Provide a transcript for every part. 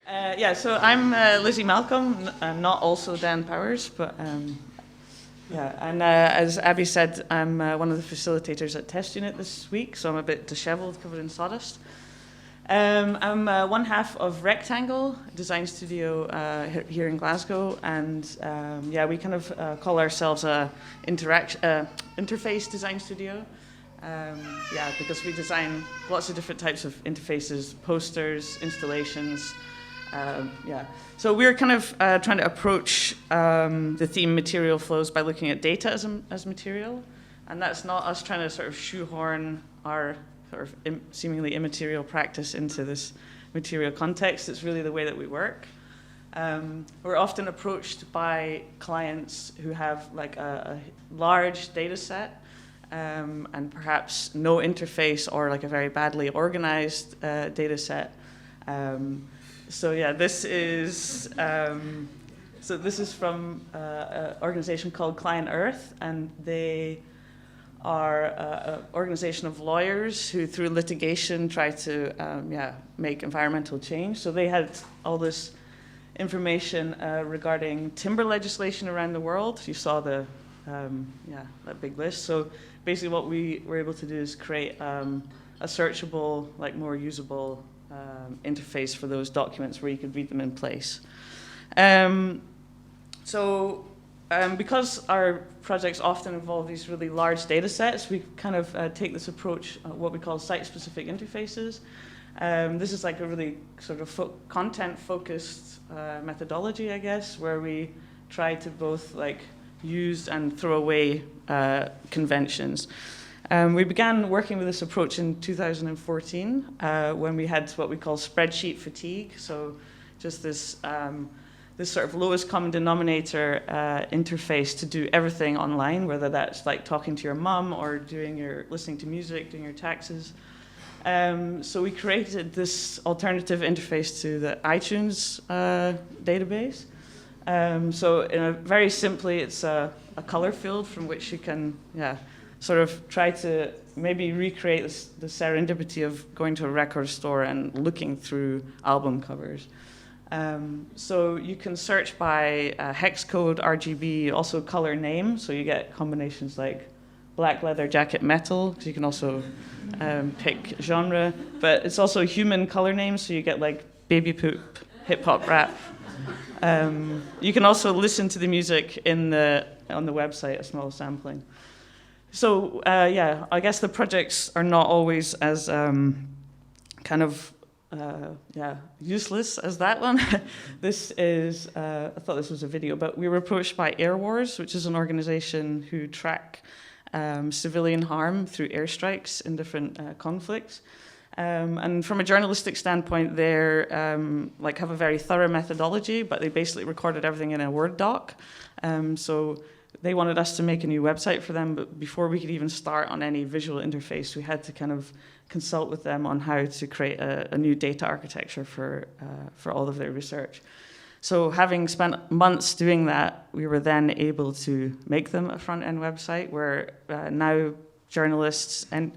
Yeah, so I'm Lizzie Malcolm. I'm not also Dan Powers, but yeah. And as Abby said, I'm one of the facilitators at Test Unit this week, so I'm a bit dishevelled, covered in sawdust. I'm one half of Rectangle Design Studio here in Glasgow, and yeah, we kind of call ourselves a interface design studio. Yeah, because we design lots of different types of interfaces, posters, installations. Yeah, so we're kind of trying to approach the theme material flows by looking at data as material, and that's not us trying to sort of shoehorn our sort of seemingly immaterial practice into this material context. It's really the way that we work. We're often approached by clients who have like a large data set and perhaps no interface or like a very badly organized data set. So yeah, this is from an organization called Client Earth, and they are an organization of lawyers who, through litigation, try to make environmental change. So they had all this information regarding timber legislation around the world. You saw that big list. So basically, what we were able to do is create a searchable, like more usable interface for those documents where you could read them in place. Because our projects often involve these really large data sets, we kind of take this approach, what we call site-specific interfaces. This is like a really sort of content-focused methodology, I guess, where we try to both like use and throw away conventions. We began working with this approach in 2014 when we had what we call spreadsheet fatigue. So just this sort of lowest common denominator interface to do everything online, whether that's like talking to your mum or listening to music, doing your taxes. So we created this alternative interface to the iTunes database. So very simply, it's a color field from which you can sort of try to maybe recreate the serendipity of going to a record store and looking through album covers. So you can search by hex code, RGB, also color name. So you get combinations like black leather jacket metal, because you can also pick genre. But it's also human color names, so you get like baby poop, hip hop rap. You can also listen to the music on the website, a small sampling. So I guess the projects are not always as useless as that one. This is, I thought this was a video, but we were approached by Air Wars, which is an organization who track civilian harm through airstrikes in different conflicts. And from a journalistic standpoint, they're have a very thorough methodology, but they basically recorded everything in a Word doc. So they wanted us to make a new website for them, but before we could even start on any visual interface, we had to kind of consult with them on how to create a new data architecture for all of their research. So having spent months doing that, we were then able to make them a front-end website where now journalists and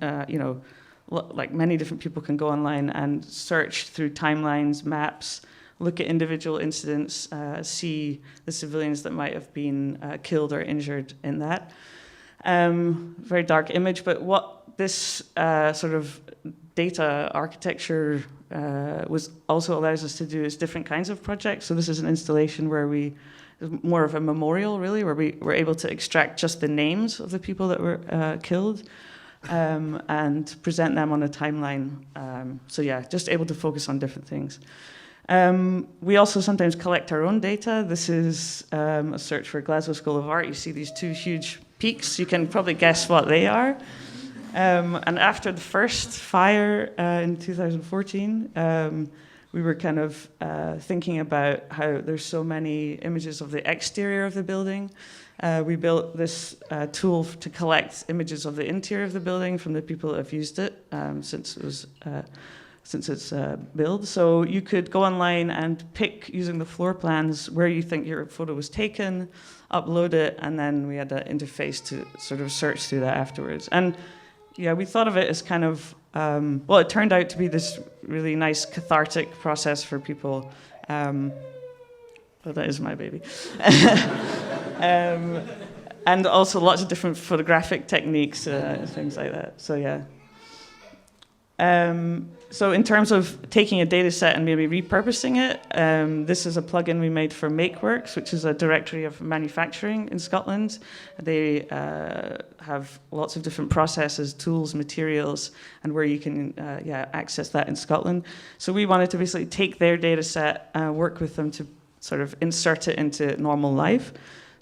like many different people can go online and search through timelines, maps, look at individual incidents, see the civilians that might have been killed or injured in that. Very dark image, but what this sort of data architecture also allows us to do is different kinds of projects. So this is an installation where more of a memorial, really, where we were able to extract just the names of the people that were killed and present them on a timeline. Just able to focus on different things. We also sometimes collect our own data. This is a search for Glasgow School of Art. You see these two huge peaks. You can probably guess what they are. And after the first fire in 2014, we were kind of thinking about how there's so many images of the exterior of the building. We built this tool to collect images of the interior of the building from the people that have used it since its build. So you could go online and pick, using the floor plans, where you think your photo was taken, upload it, and then we had an interface to sort of search through that afterwards. And yeah, we thought of it as kind of, it turned out to be this really nice cathartic process for people Oh, that is my baby. And also lots of different photographic techniques, things like that. So yeah. So in terms of taking a data set and maybe repurposing it, this is a plugin we made for MakeWorks, which is a directory of manufacturing in Scotland. They have lots of different processes, tools, materials, and where you can access that in Scotland. So we wanted to basically take their data set, work with them to sort of insert it into normal life.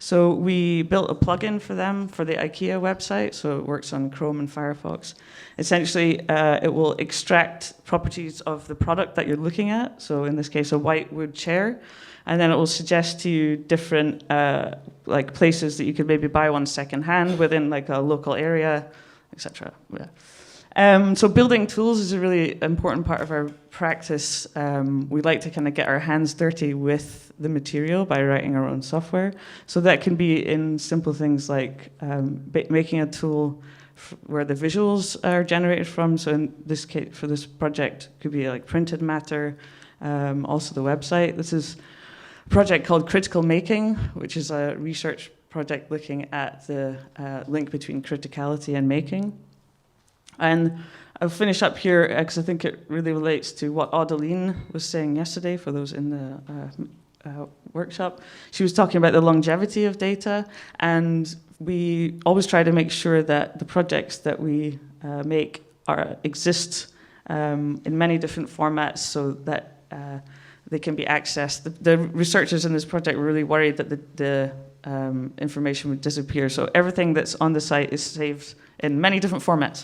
So we built a plugin for them for the IKEA website, so it works on Chrome and Firefox. Essentially, it will extract properties of the product that you're looking at, so in this case, a white wood chair, and then it will suggest to you different like places that you could maybe buy one secondhand within like a local area, etc. Yeah. So building tools is a really important part of our practice. We like to kind of get our hands dirty with the material by writing our own software. So that can be in simple things like making a tool where the visuals are generated from. So in this case, for this project, it could be like printed matter, also the website. This is a project called Critical Making, which is a research project looking at the link between criticality and making. And I'll finish up here because I think it really relates to what Audeline was saying yesterday for those in the workshop. She was talking about the longevity of data, and we always try to make sure that the projects that we make exist in many different formats so that they can be accessed. The researchers in this project were really worried that the information would disappear, so everything that's on the site is saved in many different formats.